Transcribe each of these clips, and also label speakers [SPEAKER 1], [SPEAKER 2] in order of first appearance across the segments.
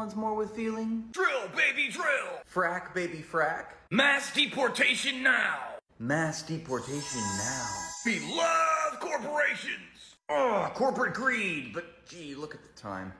[SPEAKER 1] responds more with feeling?
[SPEAKER 2] Drill, baby, drill!
[SPEAKER 1] Frack, baby, frack.
[SPEAKER 2] Mass deportation now!
[SPEAKER 1] Mass deportation now.
[SPEAKER 2] We love corporations!
[SPEAKER 1] Ugh, corporate greed, but gee, look at the time.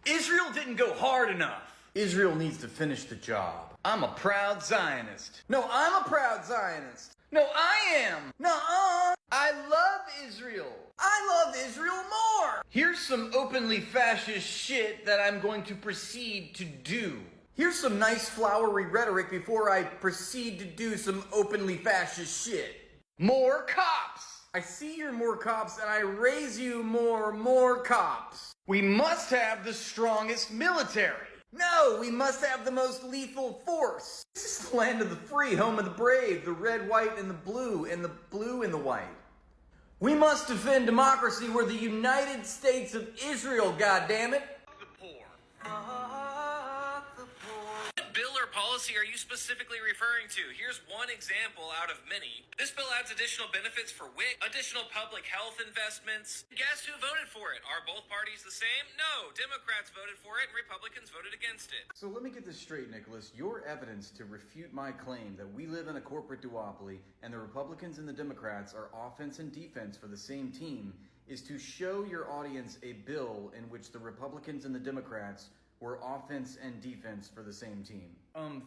[SPEAKER 2] Israel didn't go hard enough.
[SPEAKER 1] Israel needs to finish the job.
[SPEAKER 2] I'm a proud Zionist.
[SPEAKER 1] No, I'm a proud Zionist.
[SPEAKER 2] No, I am.
[SPEAKER 1] Nuh-uh. I love Israel. I love Israel more.
[SPEAKER 2] Here's some openly fascist shit that I'm going to proceed to do.
[SPEAKER 1] Here's some nice flowery rhetoric before I proceed to do some openly fascist shit.
[SPEAKER 2] More cops.
[SPEAKER 1] I see you're more cops and I raise you more cops.
[SPEAKER 2] We must have the strongest military.
[SPEAKER 1] No, we must have the most lethal force. This is the land of the free, home of the brave, the red, white, and the blue and the white. We must defend democracy. We're the United States of Israel, goddammit.
[SPEAKER 2] The poor.
[SPEAKER 1] The poor.
[SPEAKER 3] What bill or policy are you specifically referring to? Here's one example out of many. This bill adds additional benefits for WIC, additional public health investments. Guess who voted for it? Are both parties the same? No, Democrats voted for it and Republicans voted against it.
[SPEAKER 1] So let me get this straight, Nicholas. Your evidence to refute my claim that we live in a corporate duopoly and the Republicans and the Democrats are offense and defense for the same team is to show your audience a bill in which the Republicans and the Democrats were offense and defense for the same team.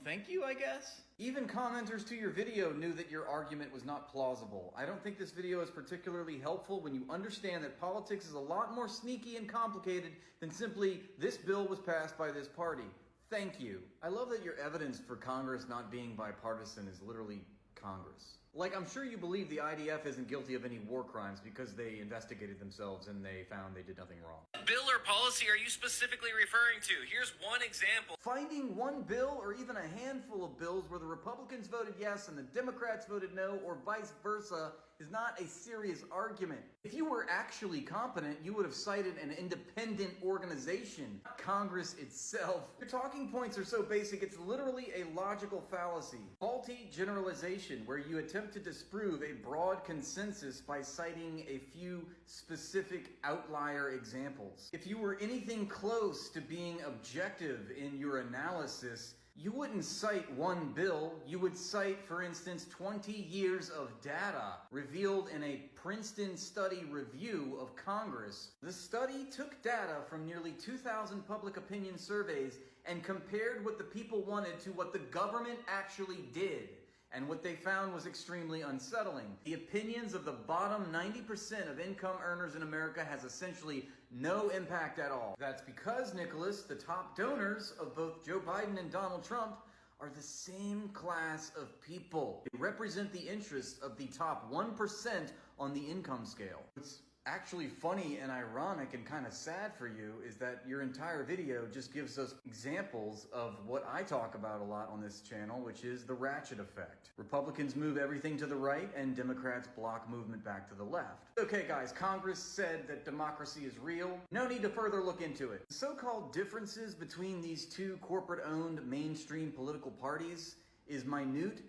[SPEAKER 2] Thank you, I guess?
[SPEAKER 1] Even commenters to your video knew that your argument was not plausible. I don't think this video is particularly helpful when you understand that politics is a lot more sneaky and complicated than simply this bill was passed by this party. Thank you. I love that your evidence for Congress not being bipartisan is literally Congress. Like, I'm sure you believe the IDF isn't guilty of any war crimes because they investigated themselves and they found they did nothing wrong.
[SPEAKER 3] What bill or policy are you specifically referring to? Here's one example.
[SPEAKER 1] Finding one bill or even a handful of bills where the Republicans voted yes and the Democrats voted no or vice versa is not a serious argument. If you were actually competent, you would have cited an independent organization, Congress itself. Your talking points are so basic, it's literally a logical fallacy. Faulty generalization, where you attempt to disprove a broad consensus by citing a few specific outlier examples. If you were anything close to being objective in your analysis, you wouldn't cite one bill, you would cite, for instance, 20 years of data revealed in a Princeton study review of Congress. The study took data from nearly 2,000 public opinion surveys and compared what the people wanted to what the government actually did. And what they found was extremely unsettling. The opinions of the bottom 90% of income earners in America has essentially no impact at all. That's because, Nicholas, the top donors of both Joe Biden and Donald Trump are the same class of people. They represent the interests of the top 1% on the income scale. What's actually funny and ironic and kind of sad for you is that your entire video just gives us examples of what I talk about a lot on this channel, which is the Ratchet effect. Republicans move everything to the right and Democrats block movement back to the left. Okay guys, Congress said that democracy is real. No need to further look into it. The so-called differences between these two corporate-owned mainstream political parties is minute,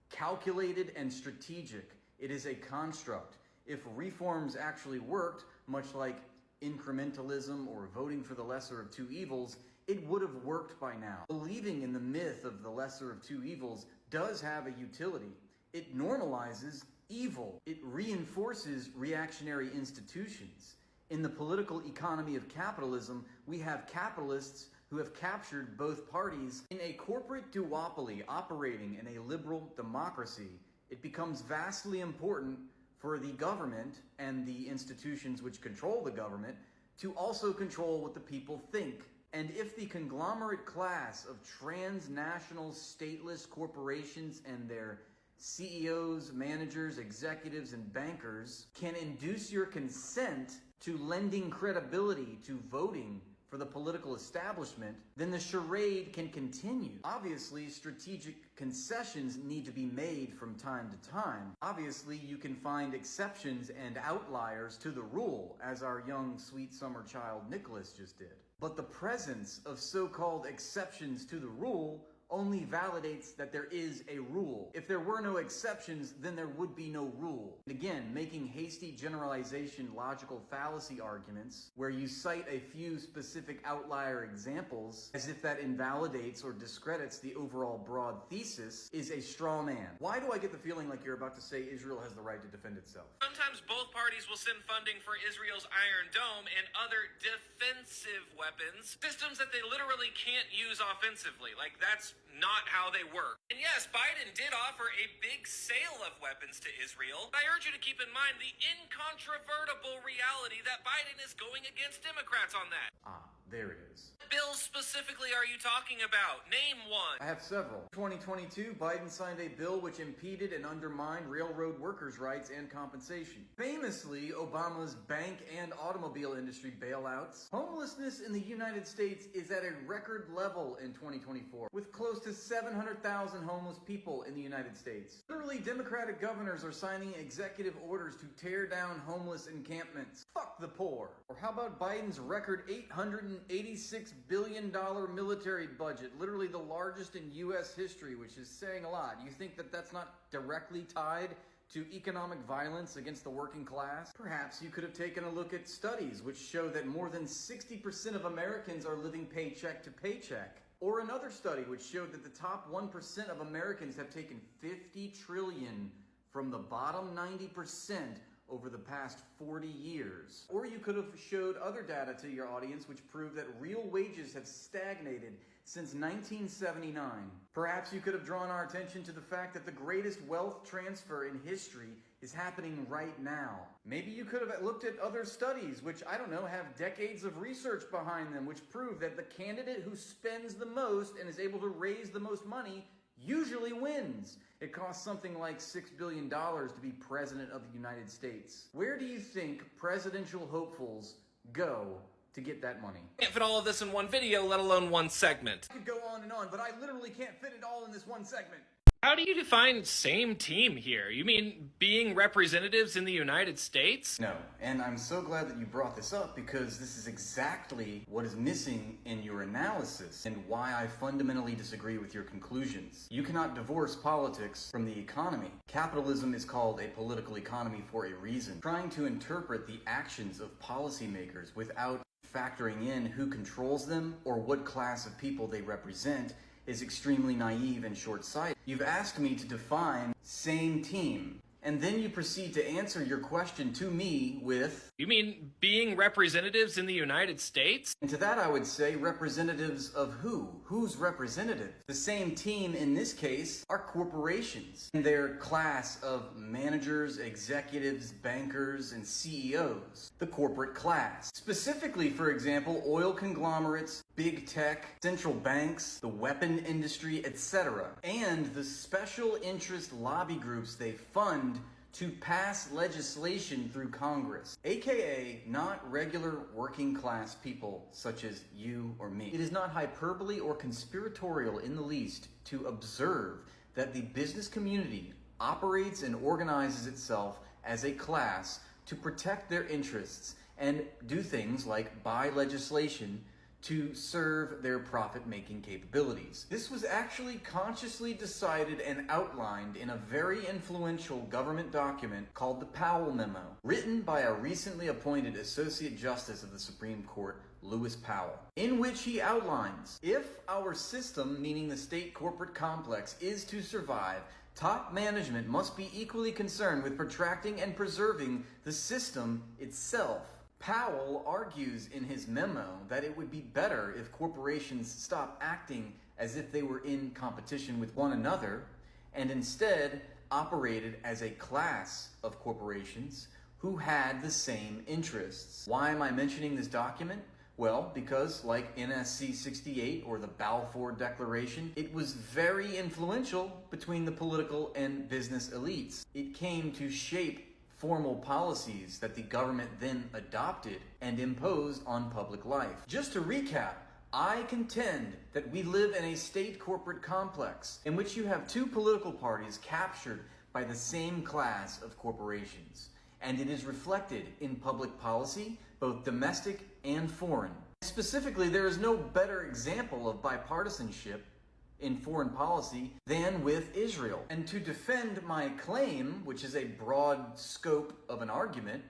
[SPEAKER 1] calculated, and strategic. It is a construct. If reforms actually worked, much like incrementalism or voting for the lesser of two evils, it would have worked by now. Believing in the myth of the lesser of two evils does have a utility. It normalizes evil. It reinforces reactionary institutions. In the political economy of capitalism, we have capitalists who have captured both parties. In a corporate duopoly operating in a liberal democracy, it becomes vastly important for the government and the institutions which control the government to also control what the people think. And if the conglomerate class of transnational stateless corporations and their CEOs, managers, executives, and bankers can induce your consent to lending credibility to voting for the political establishment, then the charade can continue. Obviously, strategic concessions need to be made from time to time. Obviously, you can find exceptions and outliers to the rule, as our young, sweet summer child Nicholas just did. But the presence of so-called exceptions to the rule only validates that there is a rule. If there were no exceptions, then there would be no rule. And again, making hasty generalization logical fallacy arguments where you cite a few specific outlier examples as if that invalidates or discredits the overall broad thesis is a straw man. Why do I get the feeling like you're about to say Israel has the right to defend itself?
[SPEAKER 3] Sometimes both parties will send funding for Israel's Iron Dome and other defensive weapons, systems that they literally can't use offensively. Like, that's not how they work. And yes, Biden did offer a big sale of weapons to Israel. I urge you to keep in mind the incontrovertible reality that Biden is going against Democrats on that.
[SPEAKER 1] There it is.
[SPEAKER 3] What bills specifically are you talking about? Name one.
[SPEAKER 1] I have several. 2022, Biden signed a bill which impeded and undermined railroad workers' rights and compensation. Famously, Obama's bank and automobile industry bailouts. Homelessness in the United States is at a record level in 2024, with close to 700,000 homeless people in the United States. Literally, Democratic governors are signing executive orders to tear down homeless encampments. Fuck the poor. Or how about Biden's record $886 billion military budget, literally the largest in U.S. history, which is saying a lot. You think that that's not directly tied to economic violence against the working class? Perhaps you could have taken a look at studies which show that more than 60% of Americans are living paycheck to paycheck. Or another study which showed that the top 1% of Americans have taken $50 trillion from the bottom 90% over the past 40 years. Or you could have showed other data to your audience which proved that real wages have stagnated since 1979. Perhaps you could have drawn our attention to the fact that the greatest wealth transfer in history is happening right now. Maybe you could have looked at other studies which, I don't know, have decades of research behind them which prove that the candidate who spends the most and is able to raise the most money usually wins. It costs something like $6 billion to be president of the United States. Where do you think presidential hopefuls go to get that money?
[SPEAKER 3] Can't fit all of this in one video, let alone one segment.
[SPEAKER 1] I could go on and on, but I literally can't fit it all in this one segment.
[SPEAKER 3] How do you define same team here? You mean being representatives in the United States?
[SPEAKER 1] No, and I'm so glad that you brought this up because this is exactly what is missing in your analysis and why I fundamentally disagree with your conclusions. You cannot divorce politics from the economy. Capitalism is called a political economy for a reason. Trying to interpret the actions of policymakers without factoring in who controls them or what class of people they represent is extremely naive and short-sighted. You've asked me to define same team, and then you proceed to answer your question to me with...
[SPEAKER 3] You mean being representatives in the United States?
[SPEAKER 1] And to that I would say representatives of who? Who's representative? The same team in this case are corporations and their class of managers, executives, bankers, and CEOs. The corporate class. Specifically, for example, oil conglomerates, big tech, central banks, the weapon industry, etc. And the special interest lobby groups they fund to pass legislation through Congress, aka not regular working class people such as you or me. It is not hyperbole or conspiratorial in the least to observe that the business community operates and organizes itself as a class to protect their interests and do things like buy legislation to serve their profit-making capabilities. This was actually consciously decided and outlined in a very influential government document called the Powell Memo, written by a recently appointed Associate Justice of the Supreme Court, Lewis Powell, in which he outlines, if our system, meaning the state corporate complex, is to survive, top management must be equally concerned with protracting and preserving the system itself. Powell argues in his memo that it would be better if corporations stopped acting as if they were in competition with one another and instead operated as a class of corporations who had the same interests. Why am I mentioning this document? Well, because like NSC 68 or the Balfour Declaration, it was very influential between the political and business elites. It came to shape formal policies that the government then adopted and imposed on public life. Just to recap, I contend that we live in a state corporate complex in which you have two political parties captured by the same class of corporations, and it is reflected in public policy, both domestic and foreign. Specifically, there is no better example of bipartisanship in foreign policy than with Israel. And to defend my claim, which is a broad scope of an argument,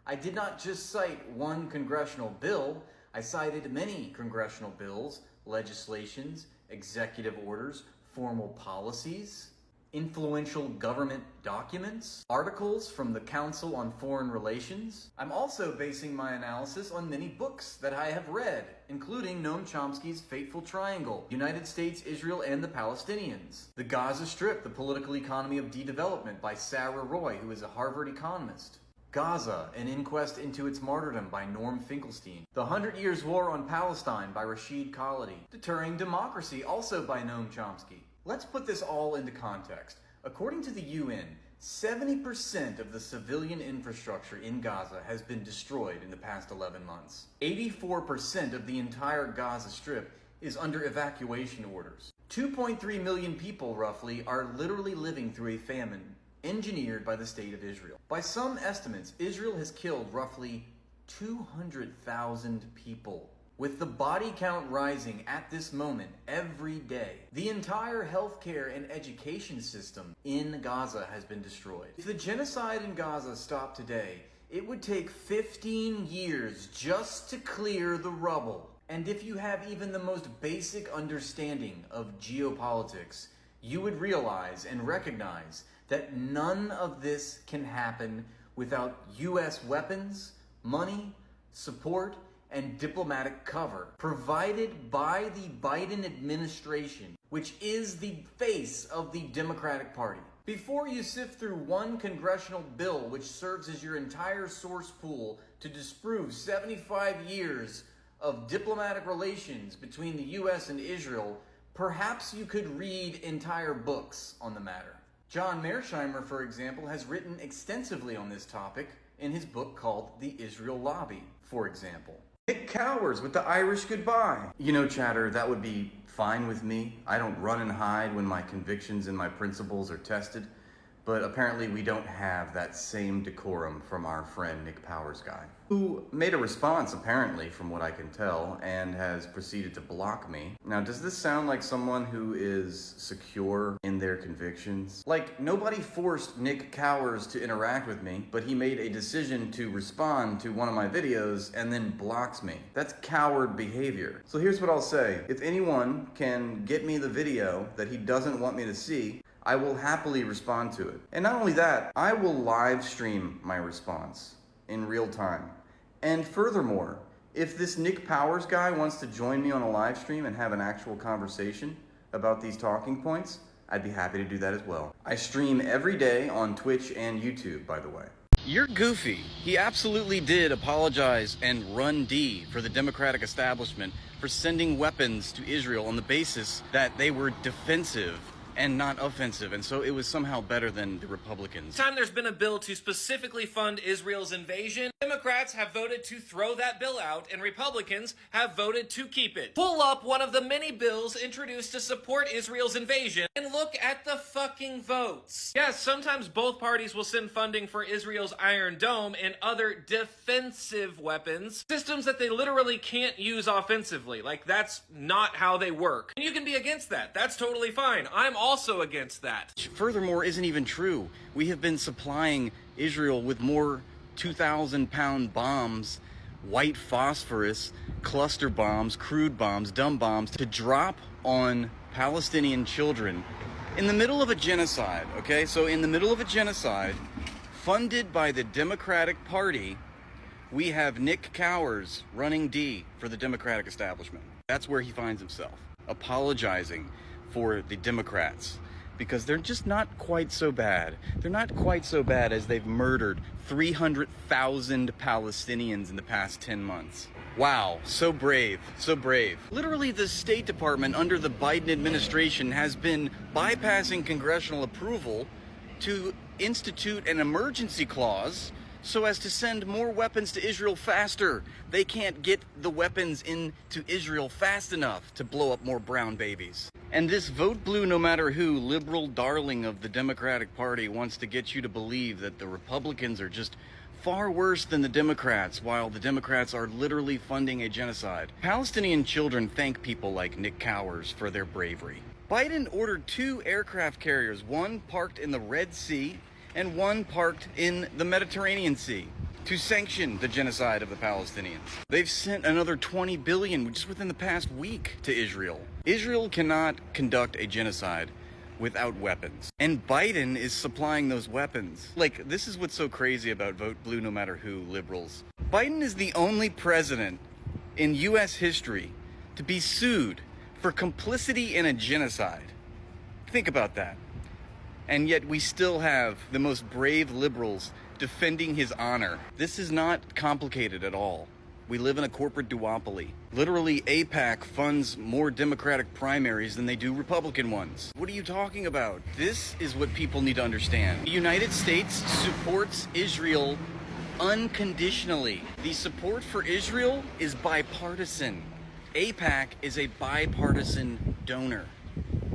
[SPEAKER 1] I did not just cite one congressional bill, I cited many congressional bills, legislations, executive orders, formal policies, influential government documents, articles from the Council on Foreign Relations. I'm also basing my analysis on many books that I have read, including Noam Chomsky's Fateful Triangle, United States, Israel, and the Palestinians, The Gaza Strip, The Political Economy of De-Development by Sarah Roy, who is a Harvard economist, Gaza, An Inquest into Its Martyrdom by Norm Finkelstein, The 100 Years' War on Palestine by Rashid Khalidi, Deterring Democracy, also by Noam Chomsky. Let's put this all into context. According to the UN, 70% of the civilian infrastructure in Gaza has been destroyed in the past 11 months. 84% of the entire Gaza Strip is under evacuation orders. 2.3 million people, roughly, are literally living through a famine engineered by the State of Israel. By some estimates, Israel has killed roughly 200,000 people, with the body count rising at this moment every day. The entire healthcare and education system in Gaza has been destroyed. If the genocide in Gaza stopped today, it would take 15 years just to clear the rubble. And if you have even the most basic understanding of geopolitics, you would realize and recognize that none of this can happen without US weapons, money, support, and diplomatic cover provided by the Biden administration, which is the face of the Democratic Party. Before you sift through one congressional bill which serves as your entire source pool to disprove 75 years of diplomatic relations between the US and Israel, perhaps you could read entire books on the matter. John Mearsheimer, for example, has written extensively on this topic in his book called The Israel Lobby, for example. Nick Cowers with the Irish goodbye. You know, chatter, that would be fine with me. I don't run and hide when my convictions and my principles are tested. But apparently we don't have that same decorum from our friend Nick Powers guy, who made a response, apparently, from what I can tell, and has proceeded to block me. Now, does this sound like someone who is secure in their convictions? Like, nobody forced Nick Cowers to interact with me, but he made a decision to respond to one of my videos and then blocks me. That's coward behavior. So here's what I'll say. If anyone can get me the video that he doesn't want me to see, I will happily respond to it. And not only that, I will live stream my response in real time. And furthermore, if this Nick Powers guy wants to join me on a live stream and have an actual conversation about these talking points, I'd be happy to do that as well. I stream every day on Twitch and YouTube, by the way.
[SPEAKER 2] You're goofy. He absolutely did apologize and run D for the Democratic establishment for sending weapons to Israel on the basis that they were defensive and not offensive, and so it was somehow better than the Republicans.
[SPEAKER 3] Time there's been a bill to specifically fund Israel's invasion, Democrats have voted to throw that bill out, and Republicans have voted to keep it. Pull up one of the many bills introduced to support Israel's invasion, and look at the fucking votes. Yes, sometimes both parties will send funding for Israel's Iron Dome and other defensive weapons, systems that they literally can't use offensively. Like, that's not how they work. And you can be against that. That's totally fine. I'm also against that.
[SPEAKER 2] Furthermore, isn't even true. We have been supplying Israel with more 2,000-pound bombs, white phosphorus, cluster bombs, crude bombs, dumb bombs, to drop on Palestinian children in the middle of a genocide, okay? So in the middle of a genocide, funded by the Democratic Party, we have Nick Cowers running D for the Democratic establishment. That's where he finds himself, apologizing for the Democrats, because they're just not quite so bad. They're not quite so bad as they've murdered 300,000 Palestinians in the past 10 months. Wow, so brave, so brave. Literally, the State Department under the Biden administration has been bypassing congressional approval to institute an emergency clause so as to send more weapons to Israel faster. They can't get the weapons into Israel fast enough to blow up more brown babies. And this vote blue no matter who liberal darling of the Democratic Party wants to get you to believe that the Republicans are just far worse than the Democrats, while the Democrats are literally funding a genocide. Palestinian children thank people like Nick Cowers for their bravery. Biden ordered 2 aircraft carriers, one parked in the Red Sea and one parked in the Mediterranean Sea, to sanction the genocide of the Palestinians. They've sent another $20 billion just within the past week to Israel. Israel cannot conduct a genocide without weapons. And Biden is supplying those weapons. Like, this is what's so crazy about vote blue no matter who liberals. Biden is the only president in US history to be sued for complicity in a genocide. Think about that. And yet we still have the most brave liberals defending his honor. This is not complicated at all. We live in a corporate duopoly. Literally, AIPAC funds more Democratic primaries than they do Republican ones. What are you talking about? This is what people need to understand. The United States supports Israel unconditionally. The support for Israel is bipartisan. AIPAC is a bipartisan donor.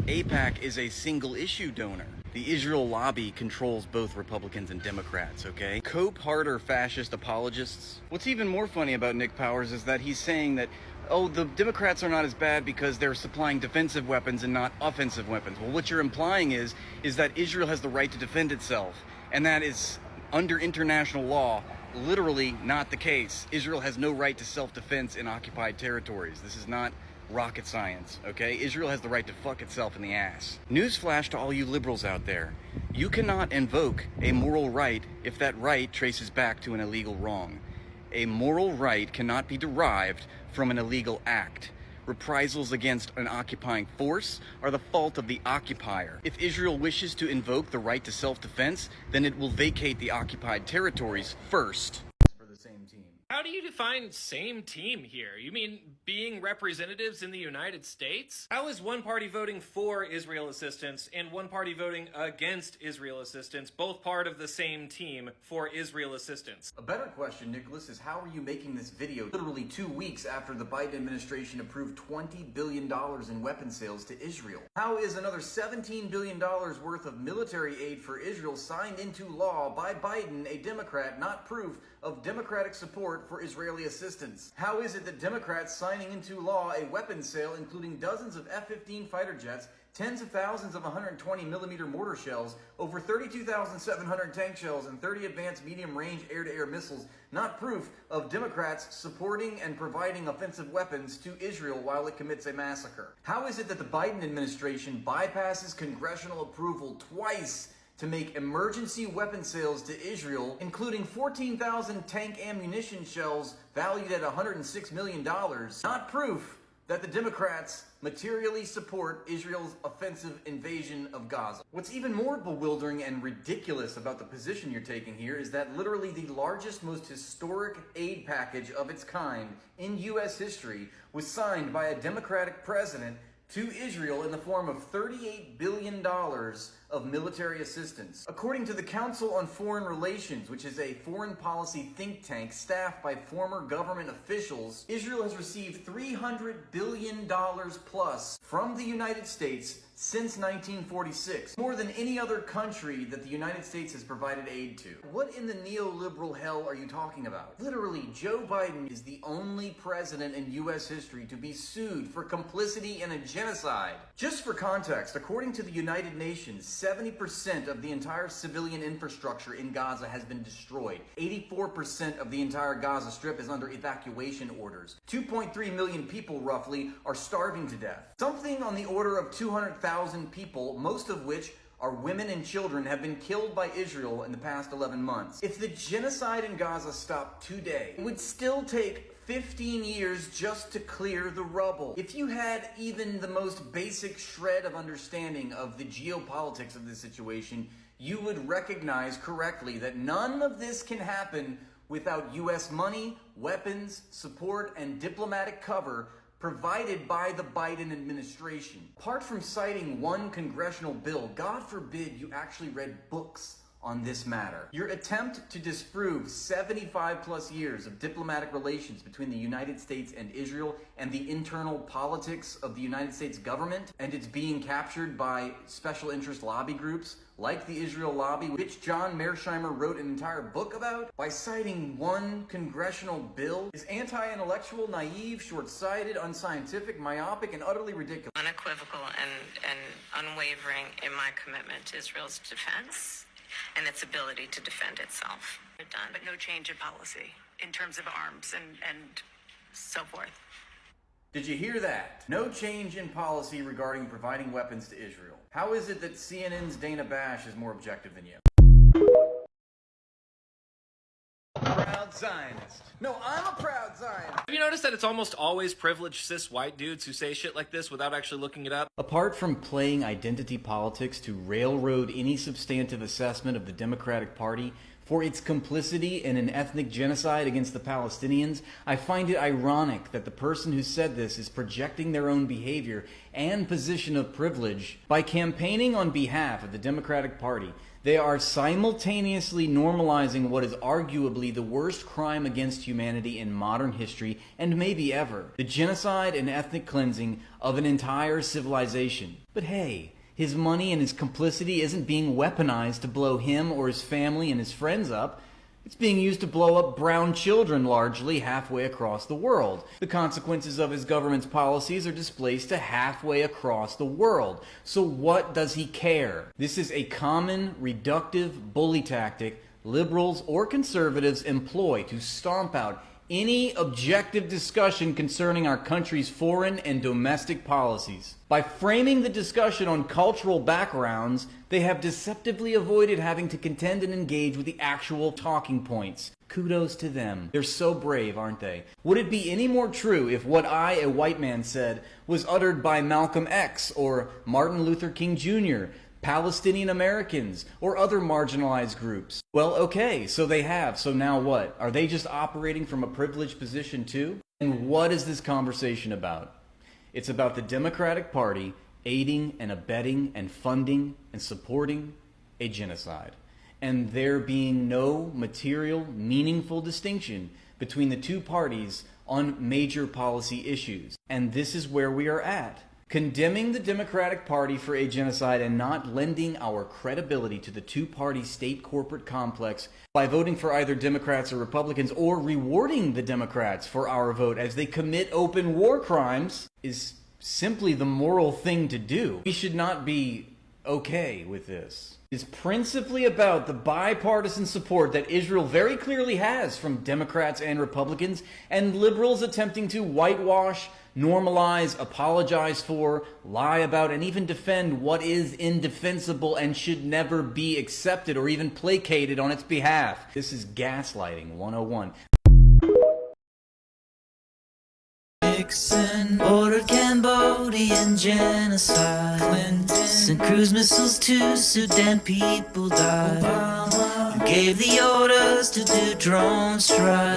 [SPEAKER 2] AIPAC is a single-issue donor. The Israel lobby controls both Republicans and Democrats, okay? Cope harder fascist apologists. What's even more funny about Nick Powers is that he's saying that, oh, the Democrats are not as bad because they're supplying defensive weapons and not offensive weapons. Well, what you're implying is that Israel has the right to defend itself, and that is, under international law, literally not the case. Israel has no right to self-defense in occupied territories. This is not rocket science, okay? Israel has the right to fuck itself in the ass. Newsflash to all you liberals out there. You cannot invoke a moral right if that right traces back to an illegal wrong. A moral right cannot be derived from an illegal act. Reprisals against an occupying force are the fault of the occupier. If Israel wishes to invoke the right to self-defense, then it will vacate the occupied territories first.
[SPEAKER 1] For the same team.
[SPEAKER 3] How do you define same team here? You mean being representatives in the United States? How is one party voting for Israel assistance and one party voting against Israel assistance, both part of the same team for Israel assistance?
[SPEAKER 1] A better question, Nicholas, is how are you making this video literally 2 weeks after the Biden administration approved $20 billion in weapon sales to Israel? How is another $17 billion worth of military aid for Israel signed into law by Biden, a Democrat, not proof of Democratic support for Israeli assistance? How is it that Democrats signing into law a weapons sale including dozens of F-15 fighter jets, tens of thousands of 120mm mortar shells, over 32,700 tank shells, and 30 advanced medium-range air-to-air missiles, not proof of Democrats supporting and providing offensive weapons to Israel while it commits a massacre? How is it that the Biden administration bypasses congressional approval twice to make emergency weapon sales to Israel, including 14,000 tank ammunition shells valued at $106 million, not proof that the Democrats materially support Israel's offensive invasion of Gaza? What's even more bewildering and ridiculous about the position you're taking here is that literally the largest, most historic aid package of its kind in U.S. history was signed by a Democratic president to Israel in the form of $38 billion of military assistance. According to the Council on Foreign Relations, which is a foreign policy think tank staffed by former government officials, Israel has received $300 billion plus from the United States since 1946, more than any other country that the United States has provided aid to. What in the neoliberal hell are you talking about? Literally, Joe Biden is the only president in U.S. history to be sued for complicity in a genocide. Just for context, according to the United Nations, 70% of the entire civilian infrastructure in Gaza has been destroyed. 84% of the entire Gaza Strip is under evacuation orders. 2.3 million people, roughly, are starving to death. Something on the order of 200,000 people, most of which are women and children, have been killed by Israel in the past 11 months. If the genocide in Gaza stopped today, it would still take 15 years just to clear the rubble. If you had even the most basic shred of understanding of the geopolitics of this situation, you would recognize correctly that none of this can happen without U.S. money, weapons, support, and diplomatic cover provided by the Biden administration. Apart from citing one congressional bill, God forbid you actually read books on this matter. Your attempt to disprove 75 plus years of diplomatic relations between the United States and Israel and the internal politics of the United States government, and it's being captured by special interest lobby groups like the Israel lobby, which John Mearsheimer wrote an entire book about, by citing one congressional bill, is anti-intellectual, naive, short-sighted, unscientific, myopic, and utterly ridiculous.
[SPEAKER 4] Unequivocal and unwavering in my commitment to Israel's defense and its ability to defend itself. We're done.
[SPEAKER 5] But no change in policy in terms of arms and so forth.
[SPEAKER 1] Did you hear that? No change in policy regarding providing weapons to Israel. How is it that CNN's Dana Bash is more objective than you? Proud Zionist. No, I'm a proud Zionist.
[SPEAKER 3] Have you noticed that it's almost always privileged cis white dudes who say shit like this without actually looking it up?
[SPEAKER 2] Apart from playing identity politics to railroad any substantive assessment of the Democratic Party for its complicity in an ethnic genocide against the Palestinians, I find it ironic that the person who said this is projecting their own behavior and position of privilege by campaigning on behalf of the Democratic Party. They are simultaneously normalizing what is arguably the worst crime against humanity in modern history and maybe ever, the genocide and ethnic cleansing of an entire civilization. But hey, his money and his complicity isn't being weaponized to blow him or his family and his friends up. It's being used to blow up brown children largely halfway across the world. The consequences of his government's policies are displaced to halfway across the world. So what does he care? This is a common, reductive bully tactic liberals or conservatives employ to stomp out any objective discussion concerning our country's foreign and domestic policies. By framing the discussion on cultural backgrounds, they have deceptively avoided having to contend and engage with the actual talking points. Kudos to them. They're so brave, aren't they? Would it be any more true if what I, a white man, said was uttered by Malcolm X or Martin Luther King Jr., Palestinian Americans, or other marginalized groups? Well, okay, so they have. So now what? Are they just operating from a privileged position too? And what is this conversation about? It's about the Democratic Party aiding and abetting and funding and supporting a genocide. And there being no material, meaningful distinction between the two parties on major policy issues. And this is where we are at. Condemning the Democratic Party for a genocide and not lending our credibility to the two-party state corporate complex by voting for either Democrats or Republicans, or rewarding the Democrats for our vote as they commit open war crimes, is simply the moral thing to do. We should not be okay with this. It's principally about the bipartisan support that Israel very clearly has from Democrats and Republicans, and liberals attempting to whitewash, normalize, apologize for, lie about, and even defend what is indefensible and should never be accepted or even placated on its behalf. This is gaslighting 101.
[SPEAKER 6] Nixon ordered Cambodian genocide. Clinton sent cruise missiles to Sudan, people died. Obama gave the orders to do drone strikes.